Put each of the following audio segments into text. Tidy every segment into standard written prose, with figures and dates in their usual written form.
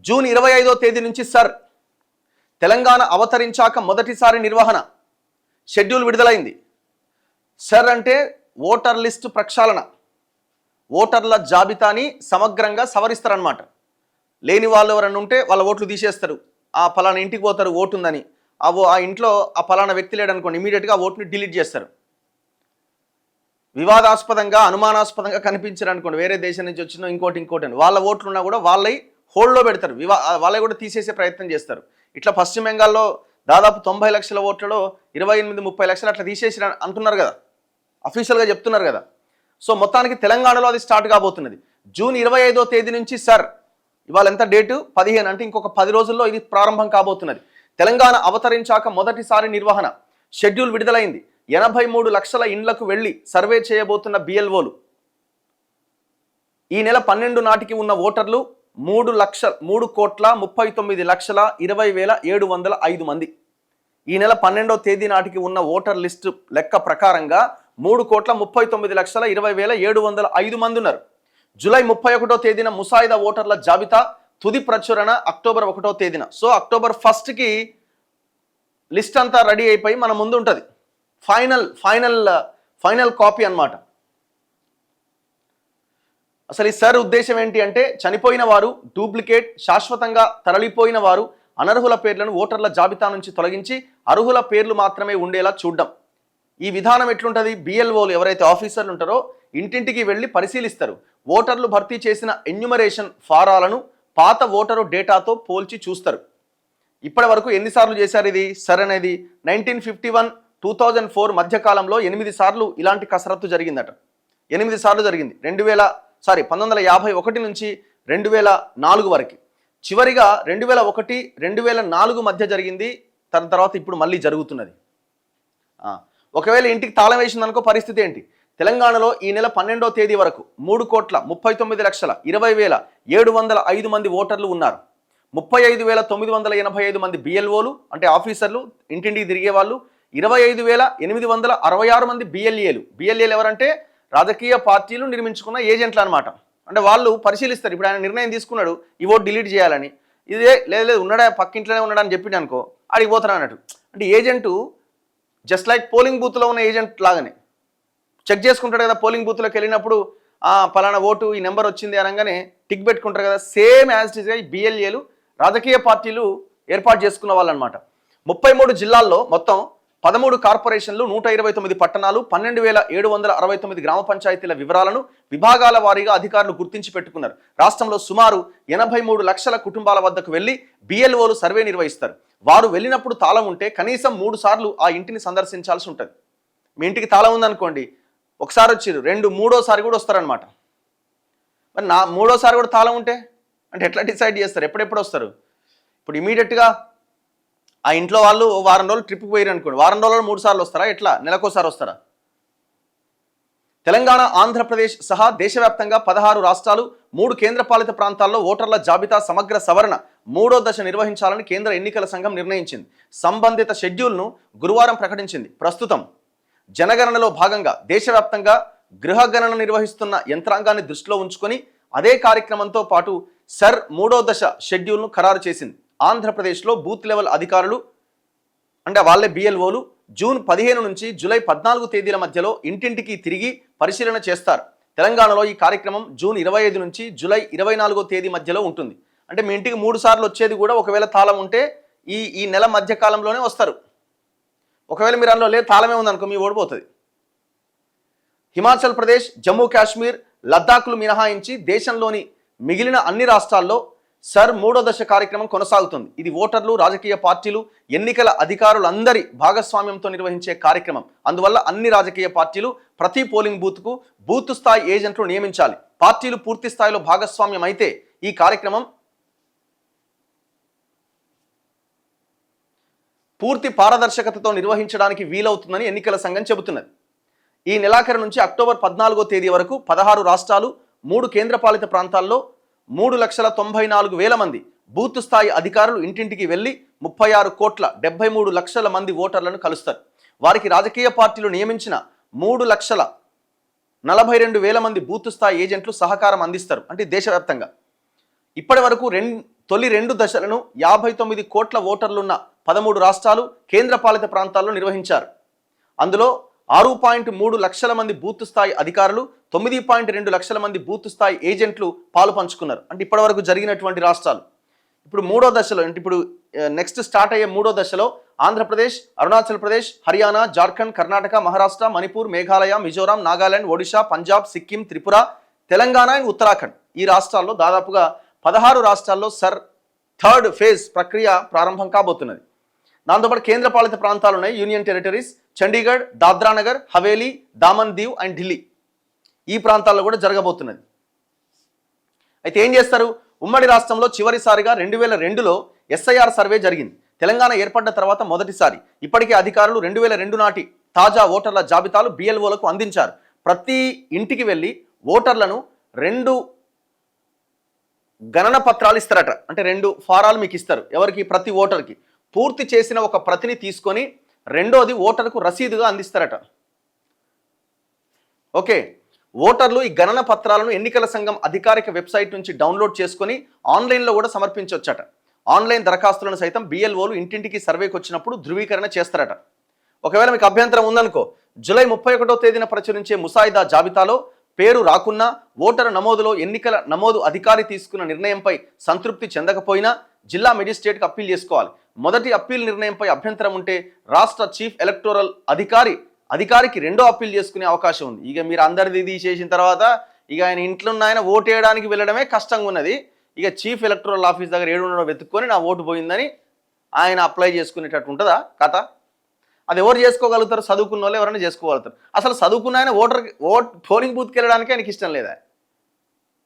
June 25వ తేదీ నుంచి sir Telangana అవతరించాక మొదటిసారి నిర్వహణ షెడ్యూల్ విడుదలైంది. సర్ అంటే ఓటర్ లిస్టు ప్రక్షాళన, ఓటర్ల జాబితాని సమగ్రంగా సవరిస్తారనమాట. లేని వాళ్ళు ఎవరన్నా ఉంటే వాళ్ళ ఓట్లు తీసేస్తారు. ఆ ఫలానా ఇంటికి పోతారు ఓటు ఉందని, ఆ ఇంట్లో ఆ ఫలానా వ్యక్తి లేడనుకోండి, ఇమీడియట్గా ఆ ఓటుని డిలీట్ చేస్తారు. వివాదాస్పదంగా అనుమానాస్పదంగా కనిపించారు అనుకోండి, వేరే దేశం నుంచి వచ్చిన ఇంకోటి అని వాళ్ళ ఓట్లు ఉన్నా కూడా వాళ్ళవి హోల్డ్లో పెడతారు, వాళ్ళవి కూడా తీసేసే ప్రయత్నం చేస్తారు. ఇట్లా పశ్చిమ బెంగాల్లో దాదాపు 90 లక్షల ఓట్లలో 28-30 లక్షలు అట్లా తీసేసి అంటున్నారు కదా, అఫీషియల్గా చెప్తున్నారు కదా. సో మొత్తానికి తెలంగాణలో అది స్టార్ట్ కాబోతున్నది. జూన్ 25వ తేదీ నుంచి సర్, ఇవాళ ఎంత డేటు 15, అంటే ఇంకొక 10 రోజుల్లో ఇది ప్రారంభం కాబోతున్నది. తెలంగాణ అవతరించాక మొదటిసారి నిర్వహణ షెడ్యూల్ విడుదలైంది. 83 లక్షల ఇండ్లకు వెళ్లి సర్వే చేయబోతున్న బిఎల్ఓలు. ఈ నెల 12 నాటికి ఉన్న ఓటర్లు 3,39,20,705 మంది. ఈ నెల 12వ తేదీ నాటికి ఉన్న ఓటర్ లిస్టు లెక్క ప్రకారంగా 3,39,20,705 మంది ఉన్నారు. జూలై 31వ తేదీన ముసాయిదా ఓటర్ల జాబితా తుది ప్రచురణ అక్టోబర్ 1వ తేదీన. సో అక్టోబర్ 1కి లిస్ట్ అంతా రెడీ అయిపోయి మన ముందు ఉంటుంది. ఫైనల్ కాపీ అన్నమాట. అసలు ఈ సర్ ఉద్దేశం ఏంటి అంటే, చనిపోయిన వారు, డూప్లికేట్, శాశ్వతంగా తరలిపోయిన వారు, అనర్హుల పేర్లను ఓటర్ల జాబితా నుంచి తొలగించి అర్హుల పేర్లు మాత్రమే ఉండేలా చూడడం. ఈ విధానం ఎట్లుంటుంది, బిఎల్ఓలు ఎవరైతే ఆఫీసర్లు ఉంటారో ఇంటింటికి వెళ్ళి పరిశీలిస్తారు. ఓటర్లు భర్తీ చేసిన ఎన్యూమరేషన్ ఫారాలను పాత ఓటరు డేటాతో పోల్చి చూస్తారు. ఇప్పటి వరకు ఎన్నిసార్లు చేశారు ఇది సర్ అనేది? 1951-2004 మధ్యకాలంలో 8 సార్లు ఇలాంటి కసరత్తు జరిగిందట. 8 సార్లు జరిగింది. 1951 నుంచి 2004 వరకు. చివరిగా 2001-2004 మధ్య జరిగింది. తర్వాత ఇప్పుడు మళ్ళీ జరుగుతున్నది. ఒకవేళ ఇంటికి తాళం వేసిందనుకో పరిస్థితి ఏంటి? తెలంగాణలో ఈ నెల 12వ తేదీ వరకు 3,39,20,705 మంది ఓటర్లు ఉన్నారు. 35,985 మంది బిఎల్ఓలు అంటే ఆఫీసర్లు, ఇంటింటికి తిరిగే వాళ్ళు. 25,866 మంది బిఎల్ఏలు. బిఎల్ఏలు ఎవరంటే రాజకీయ పార్టీలు నిర్మించుకున్న ఏజెంట్లు అనమాట. అంటే వాళ్ళు పరిశీలిస్తారు. ఇప్పుడు ఆయన నిర్ణయం తీసుకున్నాడు ఈ ఓటు డిలీట్ చేయాలని, ఇదే లేదు ఉన్నాడా పక్కింట్లోనే ఉన్నాడని చెప్పిండు అనుకో, ఆడికి పోతాడు అన్నట్టు. అంటే ఏజెంటు జస్ట్ లైక్ పోలింగ్ బూత్లో ఉన్న ఏజెంట్ లాగానే చెక్ చేసుకుంటాడు కదా. పోలింగ్ బూత్లోకి వెళ్ళినప్పుడు పలానా ఓటు ఈ నెంబర్ వచ్చింది అనగానే టిక్ పెట్టుకుంటారు కదా. సేమ్ యాజ్ ఇట్ ఈస్గా ఈ బిఎల్ఏలు రాజకీయ పార్టీలు ఏర్పాటు చేసుకున్న వాళ్ళు అనమాట. 33 జిల్లాల్లో మొత్తం 13 కార్పొరేషన్లు, 129 పట్టణాలు, 12,769 గ్రామ పంచాయతీల వివరాలను విభాగాల వారీగా అధికారులు గుర్తించి పెట్టుకున్నారు. రాష్ట్రంలో సుమారు 83 లక్షల కుటుంబాల వద్దకు వెళ్లి బిఎల్ఓలు సర్వే నిర్వహిస్తారు. వారు వెళ్ళినప్పుడు తాళం ఉంటే కనీసం 3 సార్లు ఆ ఇంటిని సందర్శించాల్సి ఉంటుంది. మీ ఇంటికి తాళం ఉందనుకోండి, ఒకసారి వచ్చారు, 3వ సారి కూడా వస్తారనమాట. మరి 3వ సారి కూడా తాళం ఉంటే అంటే ఎట్లా డిసైడ్ చేస్తారు, ఎప్పుడెప్పుడు వస్తారు? ఇప్పుడు ఇమీడియట్గా ఆ ఇంట్లో వాళ్ళు వారం రోజులు ట్రిప్కి పోయారు అనుకోండి, వారం రోజులు 3 సార్లు వస్తారా? ఎట్లా నెలకోసారి వస్తారా? తెలంగాణ, ఆంధ్రప్రదేశ్ సహా దేశవ్యాప్తంగా 16 రాష్ట్రాలు, 3 కేంద్రపాలిత ప్రాంతాల్లో ఓటర్ల జాబితా సమగ్ర సవరణ 3వ దశ నిర్వహించాలని కేంద్ర ఎన్నికల సంఘం నిర్ణయించింది. సంబంధిత షెడ్యూల్ను గురువారం ప్రకటించింది. ప్రస్తుతం జనగణనలో భాగంగా దేశవ్యాప్తంగా గృహగణన నిర్వహిస్తున్న యంత్రాంగాన్ని దృష్టిలో ఉంచుకొని అదే కార్యక్రమంతో పాటు సర్ 3వ దశ షెడ్యూల్ను ఖరారు చేసింది. ఆంధ్రప్రదేశ్లో బూత్ లెవెల్ అధికారులు అంటే వాళ్ళే బిఎల్ఓలు జూన్ 15 నుంచి జూలై 14 తేదీల మధ్యలో ఇంటింటికి తిరిగి పరిశీలన చేస్తారు. తెలంగాణలో ఈ కార్యక్రమం జూన్ 25 నుంచి జూలై 24వ తేదీ మధ్యలో ఉంటుంది. అంటే మీ ఇంటికి 3 సార్లు వచ్చేది కూడా ఒకవేళ తాళం ఉంటే ఈ నెల మధ్య కాలంలోనే వస్తారు. ఒకవేళ మీరు అందులో లేదు తాళమే ఉందనుకో మీ ఓడిపోతుంది. హిమాచల్ ప్రదేశ్, జమ్మూ కాశ్మీర్, లద్దాఖ్లు మినహాయించి దేశంలోని మిగిలిన అన్ని రాష్ట్రాల్లో సర్ 3వ దశ కార్యక్రమం కొనసాగుతుంది. ఇది ఓటర్లు, రాజకీయ పార్టీలు, ఎన్నికల అధికారులందరి భాగస్వామ్యంతో నిర్వహించే కార్యక్రమం. అందువల్ల అన్ని రాజకీయ పార్టీలు ప్రతి పోలింగ్ బూత్కు బూత్ స్థాయి ఏజెంట్లు నియమించాలి. పార్టీలు పూర్తి స్థాయిలో భాగస్వామ్యం అయితే ఈ కార్యక్రమం పూర్తి పారదర్శకతతో నిర్వహించడానికి వీలవుతుందని ఎన్నికల సంఘం చెబుతున్నది. ఈ నెలాఖరు నుంచి అక్టోబర్ 14వ తేదీ వరకు 16 రాష్ట్రాలు, 3 కేంద్రపాలిత ప్రాంతాల్లో 3,94,000 మంది బూత్ స్థాయి అధికారులు ఇంటింటికి వెళ్లి 36,73 లక్షల మంది ఓటర్లను కలుస్తారు. వారికి రాజకీయ పార్టీలు నియమించిన 3,42,000 మంది బూత్ స్థాయి ఏజెంట్లు సహకారం అందిస్తారు. అంటే దేశవ్యాప్తంగా ఇప్పటి వరకు తొలి 2 దశలను 59 కోట్ల ఓటర్లున్న 13 రాష్ట్రాలు కేంద్రపాలిత ప్రాంతాల్లో నిర్వహించారు. అందులో 6.3 లక్షల మంది బూత్ స్థాయి అధికారులు, 9.2 లక్షల మంది బూత్ స్థాయి ఏజెంట్లు పాలు పంచుకున్నారు. అంటే ఇప్పటివరకు జరిగినటువంటి రాష్ట్రాలు. ఇప్పుడు మూడో దశలో, అంటే ఇప్పుడు నెక్స్ట్ స్టార్ట్ అయ్యే మూడో దశలో ఆంధ్రప్రదేశ్, అరుణాచల్ ప్రదేశ్, హర్యానా, జార్ఖండ్, కర్ణాటక, మహారాష్ట్ర, మణిపూర్, మేఘాలయ, మిజోరాం, నాగాలాండ్, ఒడిశా, పంజాబ్, సిక్కిం, త్రిపుర, తెలంగాణ అండ్ ఉత్తరాఖండ్ ఈ రాష్ట్రాల్లో దాదాపుగా 16 రాష్ట్రాల్లో థర్డ్ ఫేజ్ ప్రక్రియ ప్రారంభం కాబోతున్నది. దాంతోపాటు కేంద్రపాలిత ప్రాంతాలు ఉన్నాయి. Union territories, Chandigarh, Dadra Nagar Haveli, Daman Diu and Delhi ఈ ప్రాంతాల్లో కూడా జరగబోతున్నది. అయితే ఏం చేస్తారు? ఉమ్మడి రాష్ట్రంలో చివరిసారిగా 2002లో ఎస్ఐఆర్ సర్వే జరిగింది. తెలంగాణ ఏర్పడ్డ తర్వాత మొదటిసారి. ఇప్పటికే అధికారులు 2002 నాటి తాజా ఓటర్ల జాబితాలు బిఎల్ఓలకు అందించారు. ప్రతి ఇంటికి వెళ్ళి ఓటర్లను 2 గణన పత్రాలు ఇస్తారట. అంటే 2 ఫారాలు మీకు ఇస్తారు. ఎవరికి? ప్రతి ఓటర్కి. పూర్తి చేసిన ఒక ప్రతిని తీసుకొని రెండోది ఓటర్కు రసీదుగా అందిస్తారట. ఓకే, ఓటర్లు ఈ గణన పత్రాలను ఎన్నికల సంఘం అధికారిక వెబ్సైట్ నుంచి డౌన్లోడ్ చేసుకొని ఆన్లైన్లో కూడా సమర్పించవచ్చట. ఆన్లైన్ దరఖాస్తులను సైతం బిఎల్ఓలు ఇంటింటికి సర్వేకి వచ్చినప్పుడు ధృవీకరణ చేస్తారట. ఒకవేళ మీకు అభ్యంతరం ఉందనుకో, జూలై 31వ తేదీన ప్రచురించే ముసాయిదా జాబితాలో పేరు రాకున్నా, ఓటరు నమోదులో ఎన్నికల నమోదు అధికారి తీసుకున్న నిర్ణయంపై సంతృప్తి చెందకపోయినా జిల్లా మెజిస్ట్రేట్కి అప్పీల్ చేసుకోవాలి. మొదటి అప్పీల్ నిర్ణయంపై అభ్యంతరం ఉంటే రాష్ట్ర చీఫ్ ఎలక్టోరల్ అధికారికి రెండో అప్పీల్ చేసుకునే అవకాశం ఉంది. ఇక మీరు అందరిది తీసేసిన తర్వాత ఇక ఆయన ఇంట్లో ఉన్న ఆయన ఓటు వేయడానికి వెళ్ళడమే కష్టంగా ఉన్నది. ఇక చీఫ్ ఎలక్టోరల్ ఆఫీస్ దగ్గర 700 వెతుక్కొని నా ఓటు పోయిందని ఆయన అప్లై చేసుకునేటట్టు ఉంటుందా కథ? అది ఎవరు చేసుకోగలుగుతారు? చదువుకున్న వాళ్ళు ఎవరైనా చేసుకోగలుగుతారు. అసలు చదువుకున్న ఆయన పోలింగ్ బూత్కి వెళ్ళడానికి ఆయనకి ఇష్టం లేదా?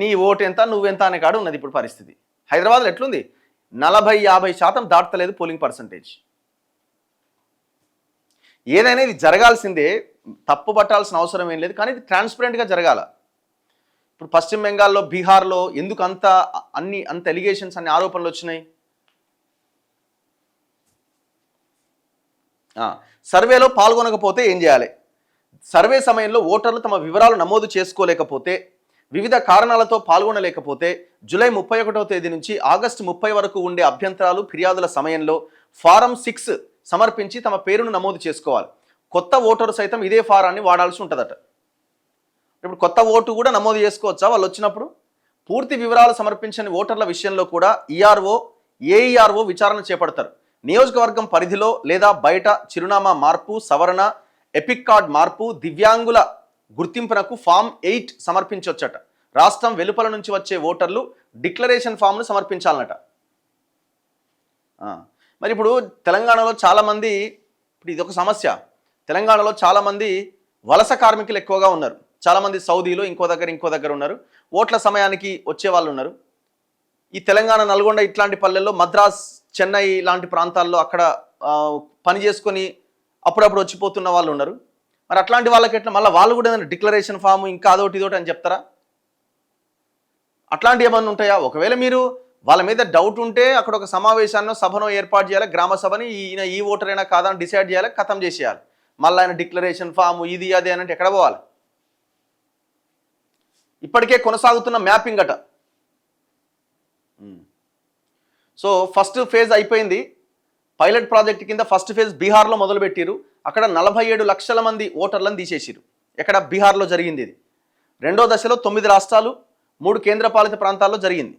నీ ఓటు ఎంత, నువ్వెంత అనే కాడు ఉన్నది ఇప్పుడు పరిస్థితి. హైదరాబాద్లో ఎట్లుంది? 40-50% దాటలేదు పోలింగ్ పర్సంటేజ్. ఏదైనా ఇది జరగాల్సిందే, తప్పు పట్టాల్సిన అవసరం ఏం లేదు. కానీ ఇది ట్రాన్స్పరెంట్గా జరగాల. ఇప్పుడు పశ్చిమ బెంగాల్లో, బీహార్లో ఎందుకు అంత ఎలిగేషన్స్, అన్ని ఆరోపణలు వచ్చినాయి? సర్వేలో పాల్గొనకపోతే ఏం చేయాలి? సర్వే సమయంలో ఓటర్లు తమ వివరాలు నమోదు చేసుకోలేకపోతే, వివిధ కారణాలతో పాల్గొనలేకపోతే జూలై 31వ తేదీ నుంచి ఆగస్టు 30 వరకు ఉండే అభ్యంతరాలు, ఫిర్యాదుల సమయంలో ఫారం 6 సమర్పించి తమ పేరును నమోదు చేసుకోవాలి. కొత్త ఓటరు సైతం ఇదే ఫారాన్ని వాడాల్సి ఉంటుందట. ఇప్పుడు కొత్త ఓటు కూడా నమోదు చేసుకోవచ్చా వాళ్ళు వచ్చినప్పుడు? పూర్తి వివరాలు సమర్పించని ఓటర్ల విషయంలో కూడా ఈఆర్ఓ, ఏఈఆర్ఓ విచారణ చేపడతారు. నియోజకవర్గం పరిధిలో లేదా బయట చిరునామా మార్పు, సవరణ, ఎపిక్ కార్డ్ మార్పు, దివ్యాంగుల గుర్తింపునకు ఫామ్ 8 సమర్పించవచ్చట. రాష్ట్రం వెలుపల నుంచి వచ్చే ఓటర్లు డిక్లరేషన్ ఫామ్ను సమర్పించాలన్నట. మరి ఇప్పుడు తెలంగాణలో చాలామంది, ఇప్పుడు ఇది ఒక సమస్య, తెలంగాణలో చాలామంది వలస కార్మికులు ఎక్కువగా ఉన్నారు. చాలామంది సౌదీలో ఇంకో దగ్గర ఉన్నారు. ఓట్ల సమయానికి వచ్చే వాళ్ళు ఉన్నారు. ఈ తెలంగాణ, నల్గొండ ఇట్లాంటి పల్లెల్లో, మద్రాస్, చెన్నై లాంటి ప్రాంతాల్లో అక్కడ పని చేసుకొని అప్పుడప్పుడు వచ్చిపోతున్న వాళ్ళు ఉన్నారు. మరి అట్లాంటి వాళ్ళకి ఎట్లా? మళ్ళీ వాళ్ళు కూడా ఏదైనా డిక్లరేషన్ ఫామ్ ఇంకా అదొకటి ఇదోటి అని చెప్తారా? అట్లాంటి ఏమన్నా ఉంటాయా? ఒకవేళ మీరు వాళ్ళ మీద డౌట్ ఉంటే అక్కడ ఒక సమావేశాన్ని, సభను ఏర్పాటు చేయాలి. గ్రామ సభని ఈయన ఈ ఓటర్ అయినా కాదని డిసైడ్ చేయాలి, ఖతం చేసేయాలి. మళ్ళీ ఆయన డిక్లరేషన్ ఫామ్ ఇది అది అని అంటే ఎక్కడ పోవాలి? ఇప్పటికే కొనసాగుతున్న మ్యాపింగ్ అట. సో ఫస్ట్ ఫేజ్ అయిపోయింది. పైలట్ ప్రాజెక్ట్ కింద ఫస్ట్ ఫేజ్ బీహార్లో మొదలుపెట్టిరు. అక్కడ 47 లక్షల మంది ఓటర్లను తీసేసిరు. ఎక్కడ? బీహార్లో జరిగింది ఇది. రెండో దశలో 9 రాష్ట్రాలు, 3 కేంద్రపాలిత ప్రాంతాల్లో జరిగింది.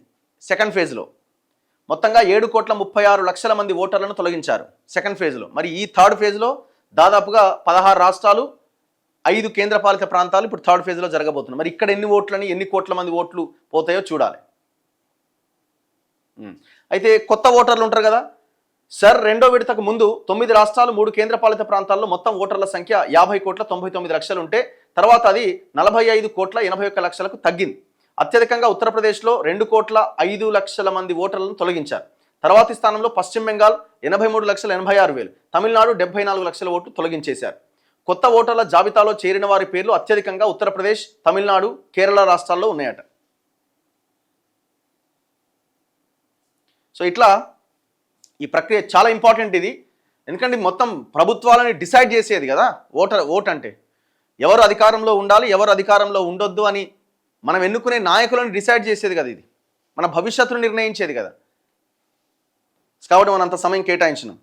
సెకండ్ ఫేజ్లో మొత్తంగా 7,36,00,000 మంది ఓటర్లను తొలగించారు సెకండ్ ఫేజ్లో. మరి ఈ థర్డ్ ఫేజ్లో దాదాపుగా 16 రాష్ట్రాలు, 5 కేంద్రపాలిత ప్రాంతాలు ఇప్పుడు థర్డ్ ఫేజ్లో జరగబోతున్నాయి. మరి ఇక్కడ ఎన్ని కోట్ల మంది ఓట్లు పోతాయో చూడాలి. అయితే కొత్త ఓటర్లు ఉంటారు కదా సార్, రెండో విడతకు ముందు 9 రాష్ట్రాలు, 3 కేంద్రపాలిత ప్రాంతాల్లో మొత్తం ఓటర్ల సంఖ్య 50,99,00,000 ఉంటే తర్వాత అది 45,81,00,000కు తగ్గింది. అత్యధికంగా ఉత్తరప్రదేశ్లో 2,05,00,000 మంది ఓటర్లను తొలగించారు. తర్వాతి స్థానంలో పశ్చిమ బెంగాల్ 83,86,000, తమిళనాడు 74,00,000 ఓట్లు తొలగించేశారు. కొత్త ఓటర్ల జాబితాలో చేరిన వారి పేర్లు అత్యధికంగా ఉత్తరప్రదేశ్, తమిళనాడు, కేరళ రాష్ట్రాల్లో ఉన్నాయట. సో ఇట్లా ఈ ప్రక్రియ చాలా ఇంపార్టెంట్ ఇది. ఎందుకంటే మొత్తం ప్రభుత్వాలని డిసైడ్ చేసేది కదా ఓట్ అంటే. ఎవరు అధికారంలో ఉండాలి, ఎవరు అధికారంలో ఉండొద్దు అని మనం ఎన్నుకునే నాయకులను డిసైడ్ చేసేది కదా ఇది. మన భవిష్యత్తును నిర్ణయించేది కదా. కాబట్టి మనం అంత సమయం కేటాయించినాం.